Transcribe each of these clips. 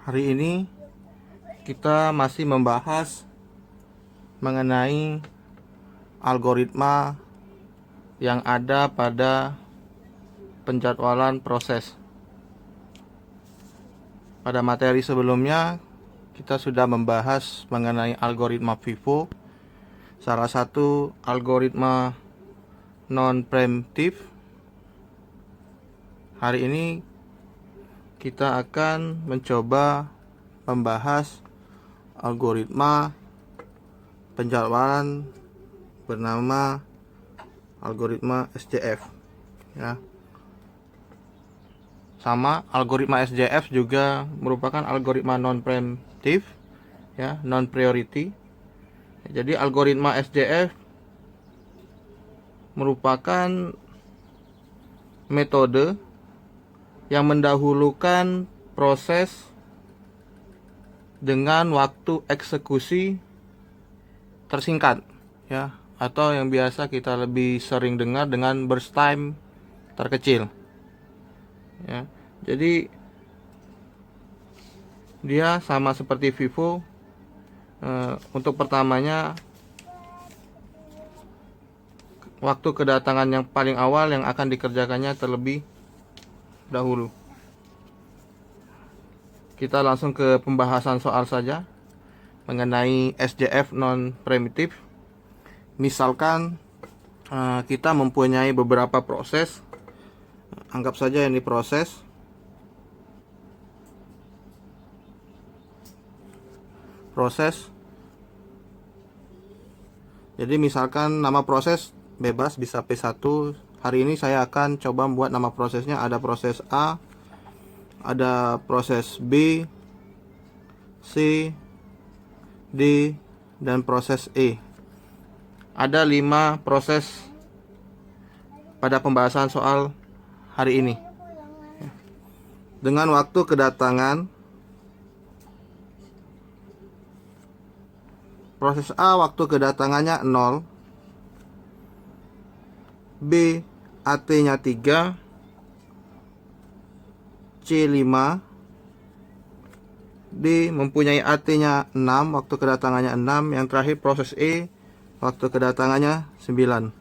Hari ini kita masih membahas mengenai algoritma yang ada pada penjadwalan proses. Pada materi sebelumnya kita sudah membahas mengenai algoritma FIFO, salah satu algoritma non-preemptif. Hari ini kita akan mencoba membahas algoritma penjadwalan bernama algoritma SJF, ya. Sama, algoritma SJF juga merupakan algoritma non preemptif, ya, non priority. Jadi algoritma SJF merupakan metode yang mendahulukan proses dengan waktu eksekusi tersingkat, ya, atau yang biasa kita lebih sering dengar dengan burst time terkecil, ya. Jadi dia sama seperti FIFO. Untuk pertamanya, waktu kedatangan yang paling awal yang akan dikerjakannya terlebih dahulu. Kita langsung ke pembahasan soal saja mengenai SJF non primitif. Misalkan kita mempunyai beberapa proses. Anggap saja ini proses. Jadi misalkan nama proses bebas, bisa P1. Hari ini saya akan coba membuat nama prosesnya. Ada proses A, ada proses B, C, D, dan proses E. Ada 5 proses pada pembahasan soal hari ini. Dengan waktu kedatangan proses A, waktu kedatangannya 0, B, AT-nya 3, C 5, D mempunyai AT-nya 6, waktu kedatangannya 6, yang terakhir proses E, waktu kedatangannya 9.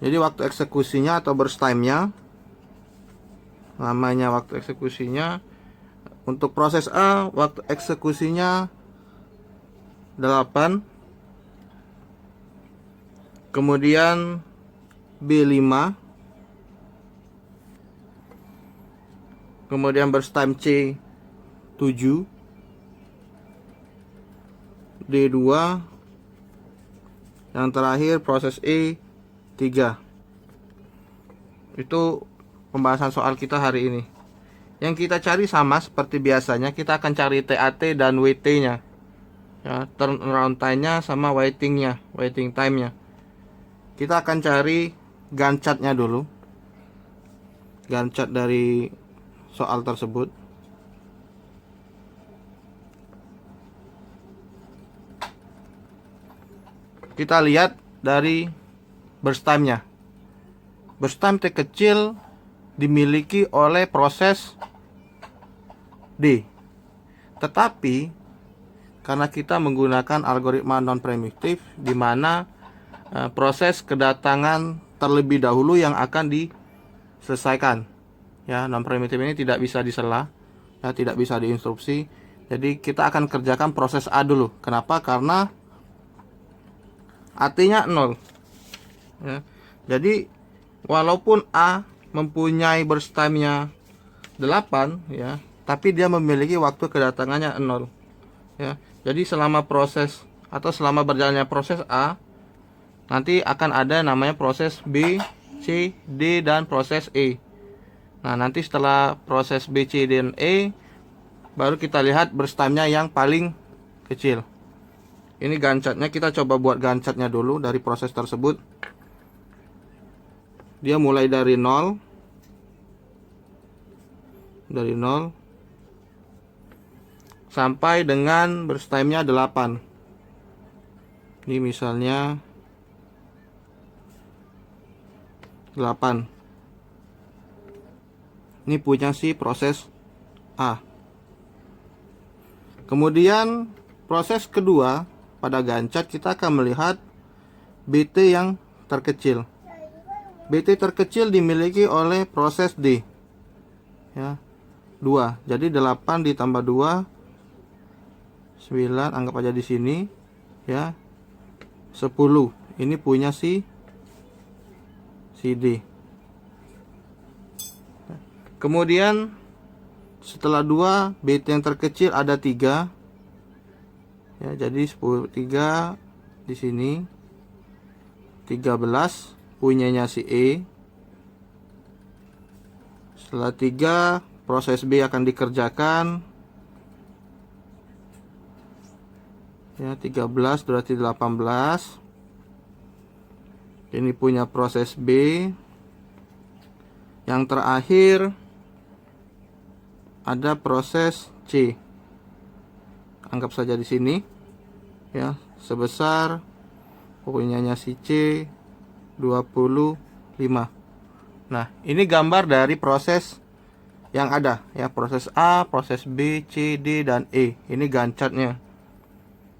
Jadi waktu eksekusinya atau burst time-nya, namanya waktu eksekusinya, untuk proses A waktu eksekusinya 8, kemudian B5, kemudian burst time C 7, D2, yang terakhir proses E 3. Itu pembahasan soal kita hari ini. Yang kita cari sama seperti biasanya, kita akan cari TAT dan WT-nya, ya, turnaround time-nya sama waiting time-nya. Kita akan cari Gantt chart-nya dulu, Gantt chart dari soal tersebut. Kita lihat dari burst time-nya. Burst time terkecil dimiliki oleh proses D. Tetapi karena kita menggunakan algoritma non primitif, di mana proses kedatangan terlebih dahulu yang akan diselesaikan, ya, non primitif ini tidak bisa disela, ya, tidak bisa diinstruksi. Jadi kita akan kerjakan proses A dulu. Kenapa? Karena AT-nya 0, ya. Jadi walaupun A mempunyai burst time-nya 8, ya, tapi dia memiliki waktu kedatangannya 0, ya. Jadi selama proses atau selama berjalannya proses A, nanti akan ada namanya proses B, C, D, dan proses E. Nah, nanti setelah proses B, C, D, dan E, baru kita lihat burst time-nya yang paling kecil. Ini Gantt chart-nya, kita coba buat Gantt chart-nya dulu dari proses tersebut. Dia mulai dari 0, sampai dengan burst time-nya 8. Ini misalnya 8. Ini punya si proses A. Kemudian proses kedua pada gancet kita akan melihat BT yang terkecil. BT terkecil dimiliki oleh proses D. Ya, 2. Jadi 8 ditambah 2 9, anggap aja di sini ya. 10. Ini punya si D. Kemudian setelah 2 BT yang terkecil ada 3. Ya, jadi 10 3 di sini. 13 punyanya si E. Setelah 3 proses B akan dikerjakan. Ya, 13 berarti 18. Ini punya proses B. Yang terakhir ada proses C. Anggap saja di sini ya, sebesar punyanya si C 25. Nah, ini gambar dari proses yang ada ya, proses A, proses B, C, D dan E. Ini gancatnya.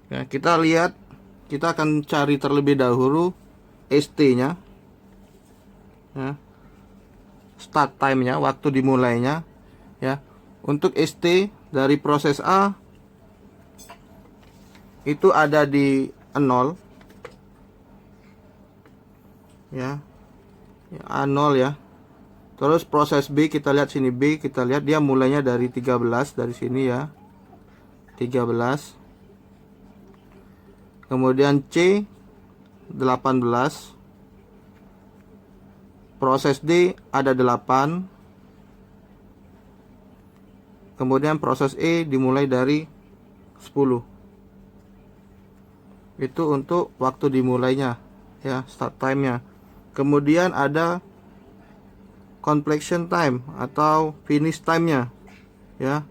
Ya, kita lihat, kita akan cari terlebih dahulu ST-nya. Ya. Start time-nya, waktu dimulainya ya. Untuk ST dari proses A itu ada di 0 ya. A0 ya. Terus proses B kita lihat sini, B kita lihat dia mulainya dari 13 dari sini ya. 13. Kemudian C 18. Proses D ada 8. Kemudian proses E dimulai dari 10. Itu untuk waktu dimulainya ya, start time-nya. Kemudian ada completion time atau finish time-nya ya.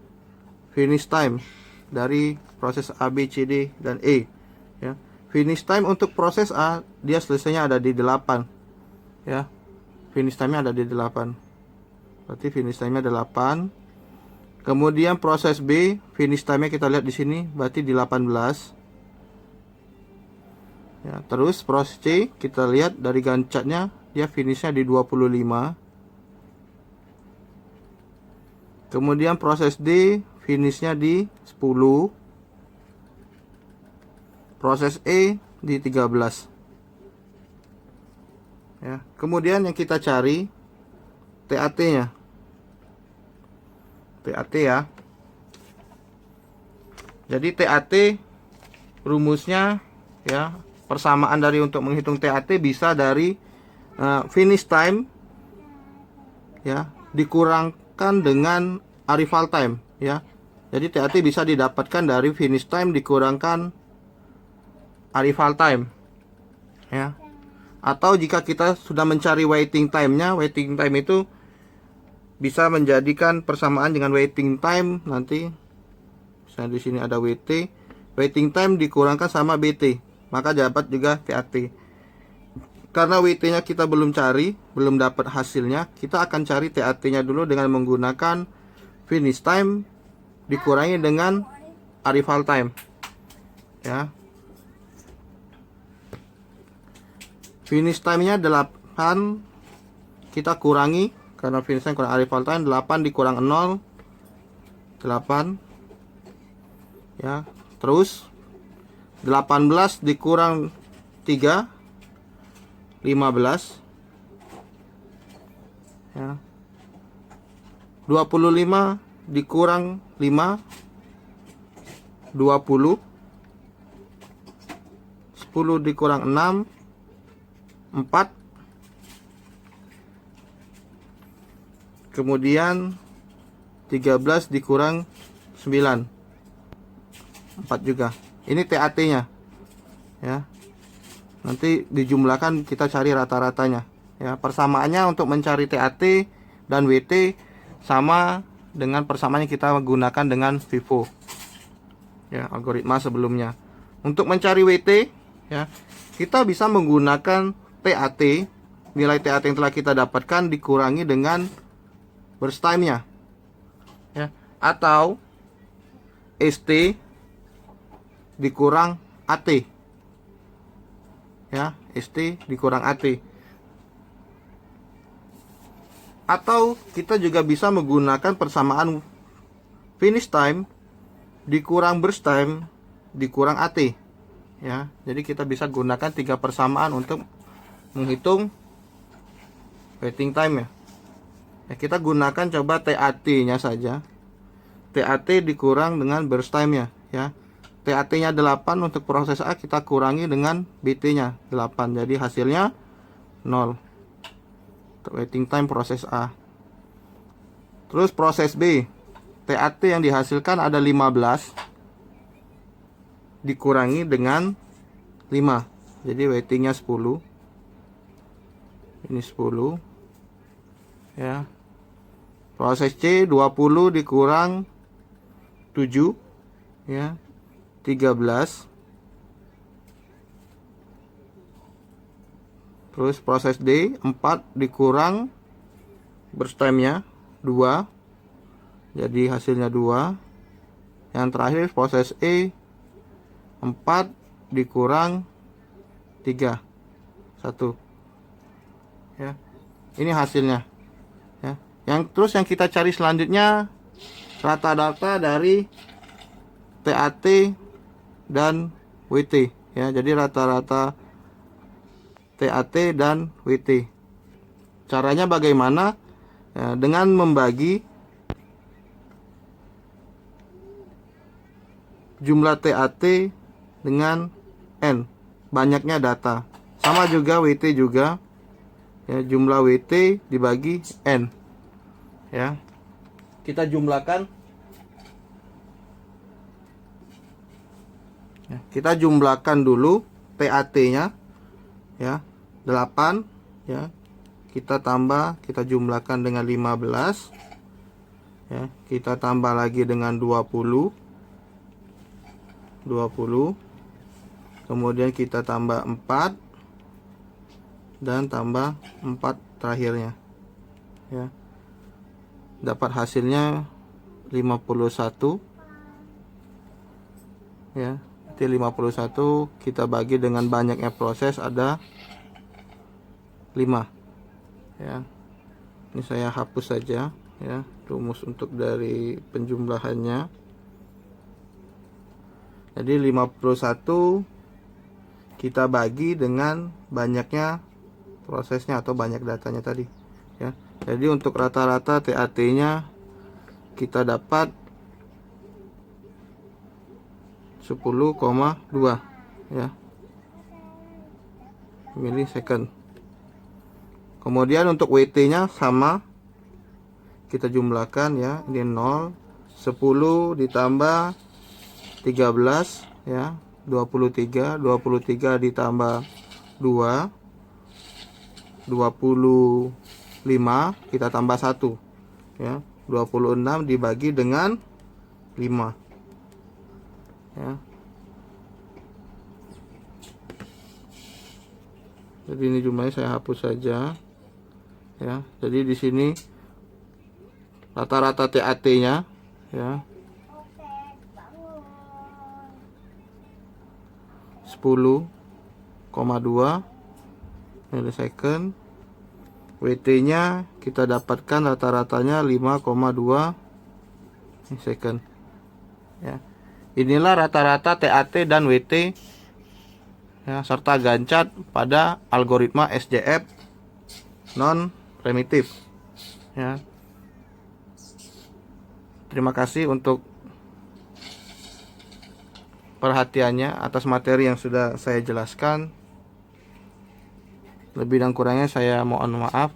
Finish time dari proses A, B, C, D dan E ya. Finish time untuk proses A dia selesainya ada di 8 ya. Finish time-nya ada di 8. Berarti finish time-nya 8. Kemudian proses B, finish time-nya kita lihat di sini, berarti di 18. Ya, terus proses C kita lihat dari gancatnya, dia finishnya di 25. Kemudian proses D, finishnya di 10. Proses E di 13. Ya, kemudian yang kita cari TAT-nya. TAT ya. Jadi TAT rumusnya ya, persamaan dari untuk menghitung TAT bisa dari finish time ya dikurangkan dengan arrival time ya. Jadi TAT bisa didapatkan dari finish time dikurangkan arrival time ya. Atau jika kita sudah mencari waiting time-nya, waiting time itu bisa menjadikan persamaan dengan waiting time nanti. Misalnya di sini ada WT, waiting time dikurangkan sama BT, maka dapat juga TAT. Karena WT-nya kita belum cari, belum dapat hasilnya, kita akan cari TAT-nya dulu dengan menggunakan finish time dikurangi dengan arrival time. Ya. Finish time-nya 8, kita kurangi karena finish time kurang arrival time, 8 dikurang 0 8 ya. Terus 18 dikurang 3 15 ya. 25 dikurang 5 20. 10 dikurang 6 4. Kemudian 13 dikurang 9 4 juga. Ini TAT-nya ya. Nanti dijumlahkan kita cari rata-ratanya ya. Persamaannya untuk mencari TAT dan WT sama dengan persamaan yang kita gunakan dengan FIFO ya, algoritma sebelumnya. Untuk mencari WT ya, kita bisa menggunakan TAT nilai TAT yang telah kita dapatkan dikurangi dengan burst time-nya, ya, atau ST dikurang AT, ya, ST dikurang AT. Atau kita juga bisa menggunakan persamaan finish time dikurang burst time dikurang AT, ya. Jadi kita bisa gunakan 3 persamaan untuk menghitung waiting time, ya. Ya, kita gunakan coba TAT-nya saja. TAT dikurang dengan burst time-nya, ya. TAT-nya 8 untuk proses A, kita kurangi dengan BT-nya 8. Jadi hasilnya 0. Waiting time proses A. Terus proses B, TAT yang dihasilkan ada 15 dikurangi dengan 5. Jadi waitingnya 10. Ini 10, ya. Proses C 20 dikurang 7, ya, 13. Terus proses D 4 dikurang burst time-nya 2. Jadi hasilnya 2. Yang terakhir proses E 4 dikurang 3, 1. Ya. Ini hasilnya. Ya. Yang kita cari selanjutnya rata-rata dari TAT dan WT, ya. Jadi rata-rata TAT dan WT. Caranya bagaimana? Ya, dengan membagi jumlah TAT dengan N, banyaknya data. Sama juga WT juga, ya, jumlah WT dibagi N, ya. Kita jumlahkan, ya, kita jumlahkan dulu TAT-nya, ya, 8, ya. Kita jumlahkan dengan 15, ya. Kita tambah lagi dengan 20. Kemudian kita tambah 4 dan tambah 4 terakhirnya, ya. Dapat hasilnya 51, ya. Jadi 51 kita bagi dengan banyaknya proses ada 5, ya. Ini saya hapus saja, ya, rumus untuk dari penjumlahannya. Jadi 51 kita bagi dengan banyaknya prosesnya atau banyak datanya tadi, ya. Jadi untuk rata-rata TAT-nya kita dapat 10,2, ya, milisecond. Kemudian untuk WT-nya sama, kita jumlahkan, ya. Ini 0, 10 ditambah 13, ya, 23 ditambah 2, 25, kita tambah 1, ya. 26 dibagi dengan 5, ya. Jadi ini jumlahnya saya hapus saja, ya. Jadi di sini rata-rata TAT-nya, ya, 10,2 milisecond. WT-nya kita dapatkan rata-ratanya 5,2 milisecond, ya. Inilah rata-rata TAT dan WT, ya, serta Gantt pada algoritma SJF non primitif, ya. Terima kasih untuk perhatiannya atas materi yang sudah saya jelaskan. Lebih dan kurangnya saya mohon maaf.